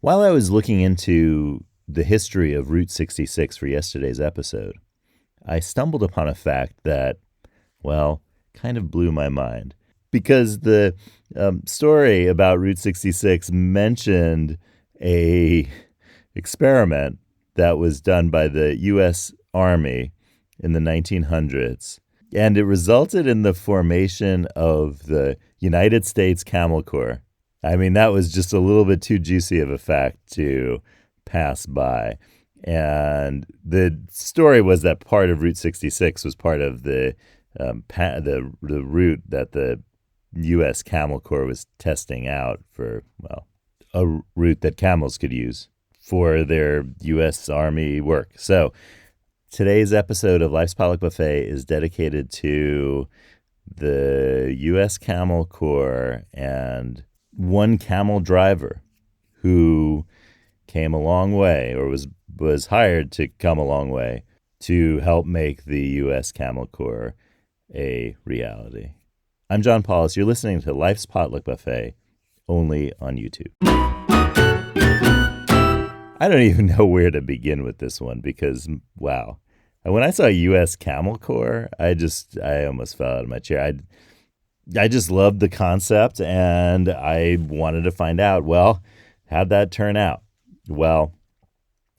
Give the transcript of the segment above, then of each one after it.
While I was looking into the history of Route 66 for yesterday's episode, I stumbled upon a fact that, well, kind of blew my mind. Because the story about Route 66 mentioned a experiment that was done by the U.S. Army in the 1900s, and it resulted in the formation of the United States Camel Corps. I mean, that was just a little bit too juicy of a fact to pass by. And the story was that part of Route 66 was part of the route that the U.S. Camel Corps was testing out for, well, a route that camels could use for their U.S. Army work. So today's episode of Life's Potluck Buffet is dedicated to the U.S. Camel Corps and one camel driver who came a long way, or was hired to come a long way, to help make the U.S. Camel Corps a reality. I'm John Paulus. You're listening to Life's Potluck Buffet, only on YouTube. I don't even know where to begin with this one because, wow. When I saw U.S. Camel Corps, I almost fell out of my chair. I just loved the concept, and I wanted to find out, well, how'd that turn out? Well,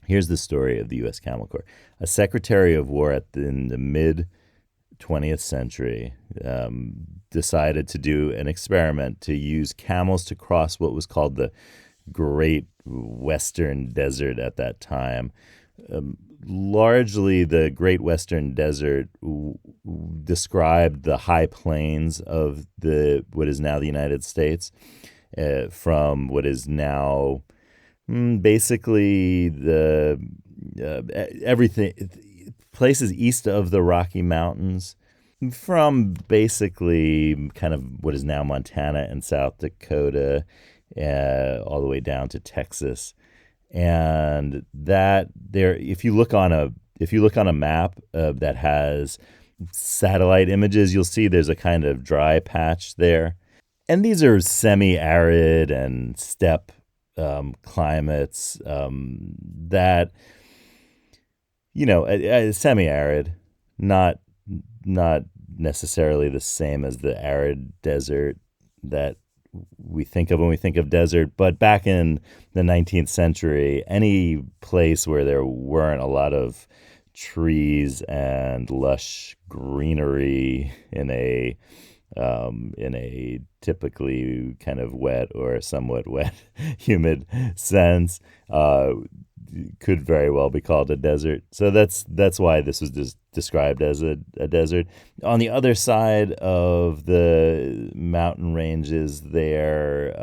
here's the story of the U.S. Camel Corps. A Secretary of War in the mid-20th century decided to do an experiment to use camels to cross what was called the Great Western Desert at that time. Largely, the Great Western Desert described the high plains of what is now the United States, from what is now basically the everything places east of the Rocky Mountains, from basically kind of what is now Montana and South Dakota, all the way down to Texas. And that there, if you look on a map that has satellite images, you'll see there's a kind of dry patch there. And these are semi-arid and steppe climates that, semi-arid, not necessarily the same as the arid desert that we think of when we think of desert. But back in the 19th century, any place where there weren't a lot of trees and lush greenery in a typically kind of wet or somewhat wet, humid sense, could very well be called a desert. So that's why this was described as a desert. On the other side of the mountain ranges there,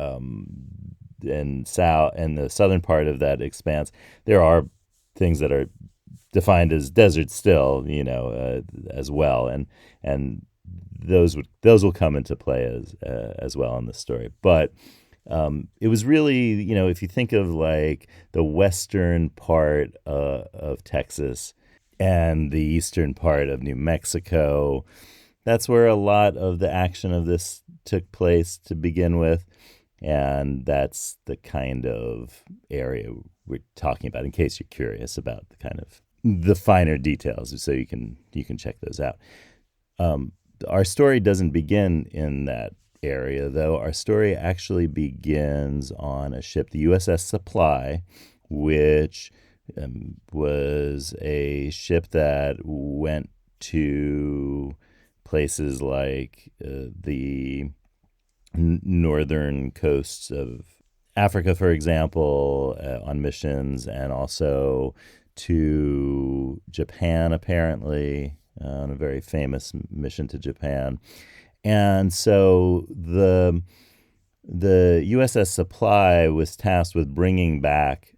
and the southern part of that expanse, there are things that are defined as desert still, as well, and those will come into play as well in this story. But it was really, if you think of like the western part of Texas and the eastern part of New Mexico, that's where a lot of the action of this took place to begin with. And that's the kind of area we're talking about, in case you're curious about the kind of the finer details, so you can check those out. Our story doesn't begin in that area, though. Our story actually begins on a ship, the USS Supply, which was a ship that went to places like the northern coasts of Africa, for example, on missions, and also to Japan, apparently, on a very famous mission to Japan. And so the USS Supply was tasked with bringing back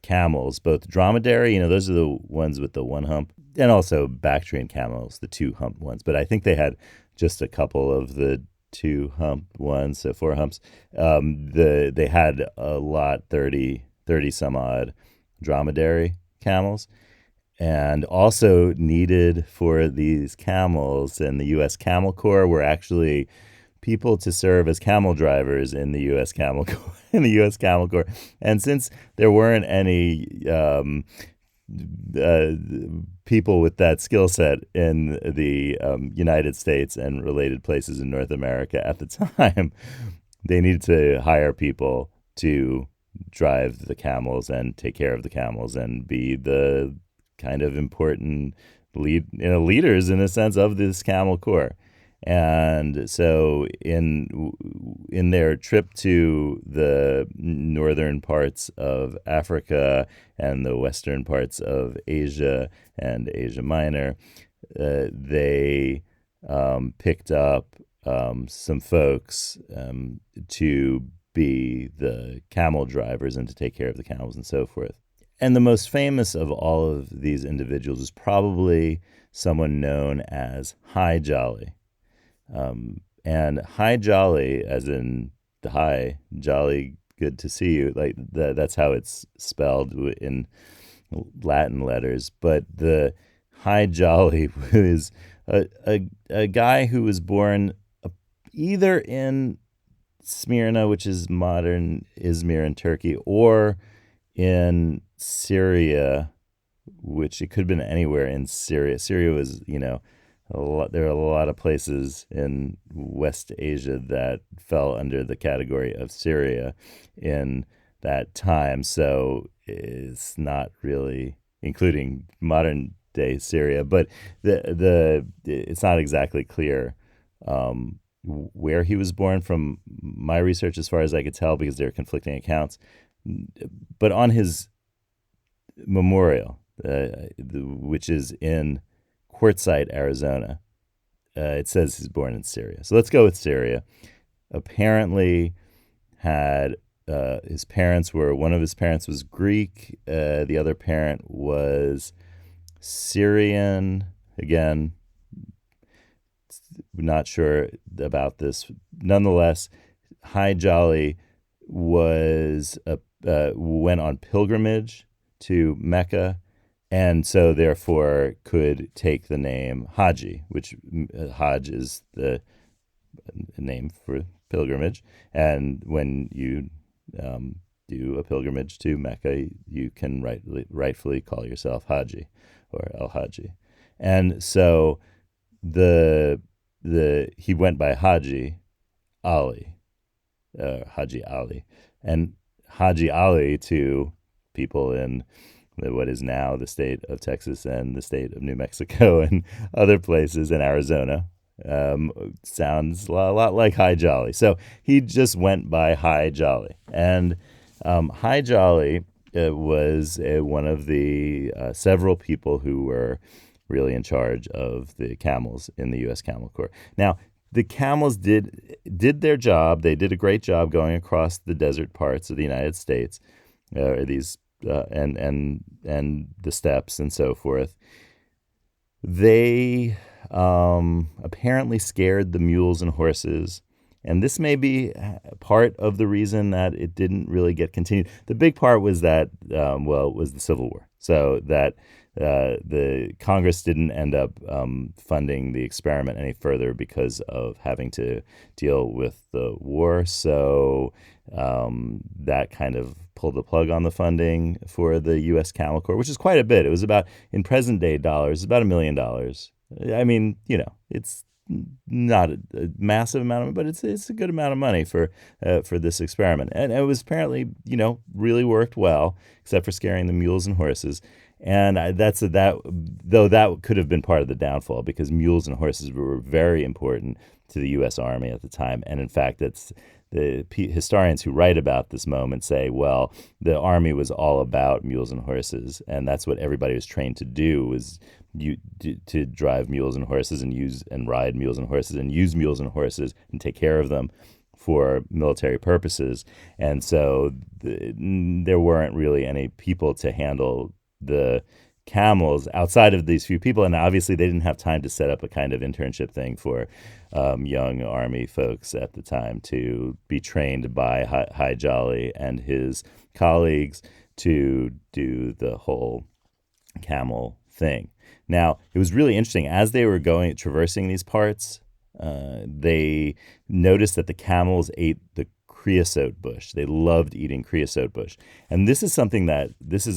camels, both dromedary, those are the ones with the one hump, and also Bactrian camels, the two hump ones. But I think they had just a couple of the two hump ones, so four humps. They had a lot, 30 some odd dromedary camels. And also needed for these camels and the U.S. Camel Corps were actually people to serve as camel drivers in the U.S. Camel Corps, in the U.S. Camel Corps. And since there weren't any uh, people with that skill set in the United States and related places in North America at the time, they needed to hire people to drive the camels and take care of the camels and be the kind of important leaders in a sense of this camel corps. And so in their trip to the northern parts of Africa and the western parts of Asia and Asia Minor, they picked up some folks to be the camel drivers and to take care of the camels and so forth. And the most famous of all of these individuals is probably someone known as Hi Jolly. And Hi Jolly, as in the hi, jolly, good to see you, like that's how it's spelled in Latin letters. But the Hi Jolly is a guy who was born either in Smyrna, which is modern Izmir in Turkey, or in Syria, which it could have been anywhere in Syria. Syria was, there are a lot of places in West Asia that fell under the category of Syria in that time. So it's not really including modern day Syria, but it's not exactly clear where he was born from my research, as far as I could tell, because there are conflicting accounts. But on his memorial, which is in Quartzsite, Arizona, it says he's born in Syria. So let's go with Syria. Apparently, had his parents were, one of his parents was Greek, the other parent was Syrian. Again, not sure about this. Nonetheless, Hi Jolly went on pilgrimage to Mecca, and so therefore could take the name Haji, which Hajj is the name for pilgrimage. And when you do a pilgrimage to Mecca, you can rightfully call yourself Haji or El Haji. And so he went by Haji Ali, Haji Ali, and Haji Ali to people in what is now the state of Texas and the state of New Mexico and other places in Arizona. Sounds a lot like Hi Jolly. So he just went by Hi Jolly. And Hi Jolly was one of the several people who were really in charge of the camels in the U.S. Camel Corps. Now, the camels did their job. They did a great job going across the desert parts of the United States, and the steppes and so forth. They apparently scared the mules and horses, and this may be part of the reason that it didn't really get continued. The big part was that, was the Civil War, so that the Congress didn't end up funding the experiment any further because of having to deal with the war. So that kind of pulled the plug on the funding for the U.S. Camel Corps, which is quite a bit. It was about, in present day dollars, about $1 million. I mean, it's not a massive amount of it, but it's a good amount of money for this experiment. And it was apparently, really worked well, except for scaring the mules and horses. And that could have been part of the downfall, because mules and horses were very important to the U.S. Army at the time. And in fact, that's the historians who write about this moment say, well, the Army was all about mules and horses, and that's what everybody was trained to do, was to drive mules and horses and ride mules and horses and use mules and horses and take care of them for military purposes. And so there weren't really any people to handle the camels outside of these few people, and obviously they didn't have time to set up a kind of internship thing for young Army folks at the time to be trained by Hi Jolly and his colleagues to do the whole camel thing. Now, it was really interesting as they were traversing these parts they noticed that the camels ate the creosote bush. They loved eating creosote bush. And this is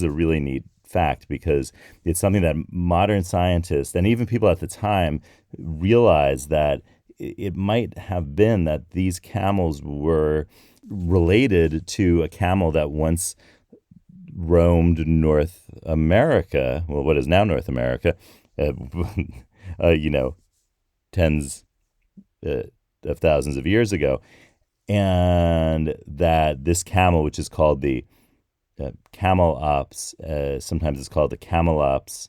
a really neat fact because it's something that modern scientists and even people at the time realized that it might have been that these camels were related to a camel that once roamed North America, well, what is now North America, uh, you know, tens uh, of thousands of years ago, and that this camel, which is called the camelops, sometimes it's called the camelops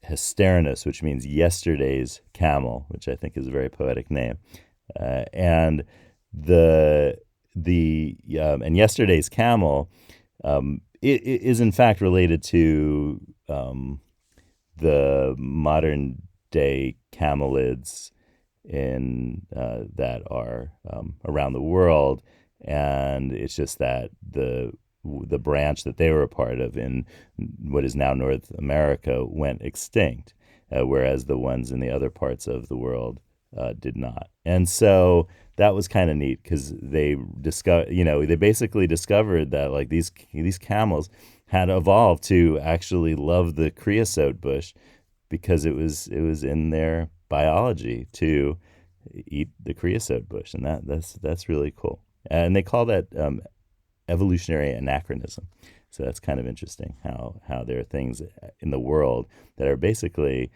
hysterinus, which means yesterday's camel, which I think is a very poetic name, and and yesterday's camel it is in fact related to the modern day camelids in that are around the world, and it's just that the branch that they were a part of in what is now North America went extinct, whereas the ones in the other parts of the world did not. And so that was kind of neat because they basically discovered that like these camels had evolved to actually love the creosote bush because it was in their biology to eat the creosote bush, and that's really cool. And they call that evolutionary anachronism. So that's kind of interesting how there are things in the world that are basically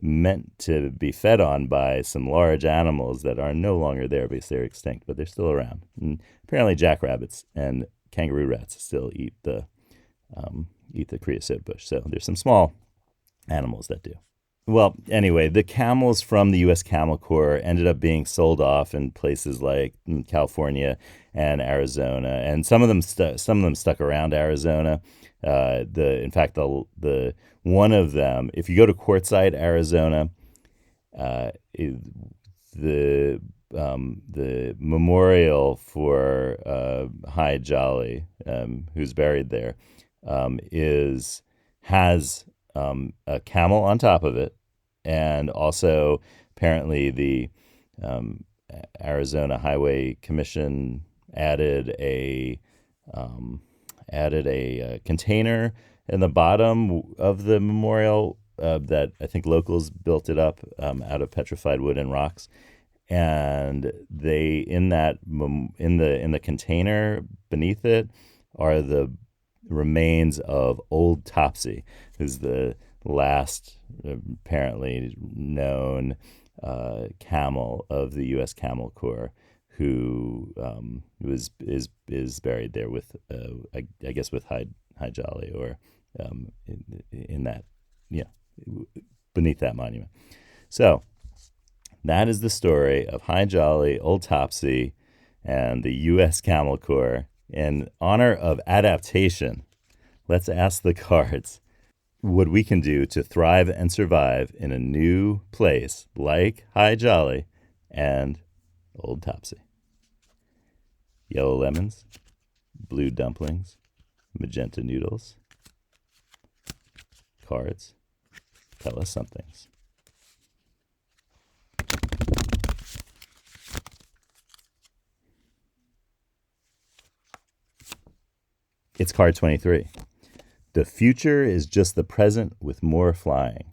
meant to be fed on by some large animals that are no longer there because they're extinct, but they're still around. And apparently, jackrabbits and kangaroo rats still eat the creosote bush. So there's some small animals that do. Well, anyway, the camels from the U.S. Camel Corps ended up being sold off in places like California and Arizona, and some of them stuck around Arizona. In fact, the one of them, if you go to Quartzsite, Arizona, uh, the memorial for High Jolly, who's buried there, is has a camel on top of it, and also apparently the Arizona Highway Commission added a container in the bottom of the memorial that I think locals built it up out of petrified wood and rocks, and they in the container beneath it are the remains of Old Topsy, who's the last apparently known camel of the U.S. Camel Corps, who is buried there with I guess with High Jolly, or in that, yeah, beneath that monument. So that is the story of High Jolly, Old Topsy, and the U.S. Camel Corps. In honor of adaptation, let's ask the cards what we can do to thrive and survive in a new place like High Jolly and Old Topsy. Yellow lemons, blue dumplings, magenta noodles. Cards, tell us some things. It's card 23. The future is just the present with more flying.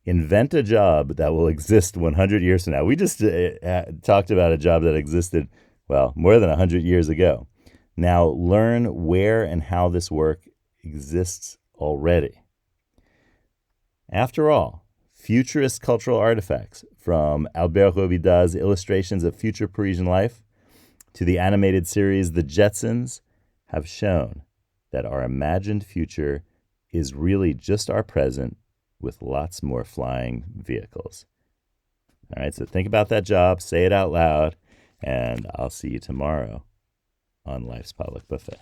Invent a job that will exist 100 years from now. We just talked about a job that existed, well, more than 100 years ago. Now learn where and how this work exists already. After all, futurist cultural artifacts, from Albert Robidas's illustrations of future Parisian life to the animated series The Jetsons, have shown that our imagined future is really just our present with lots more flying vehicles. All right, so think about that job, say it out loud, and I'll see you tomorrow on Life's Potluck Buffet.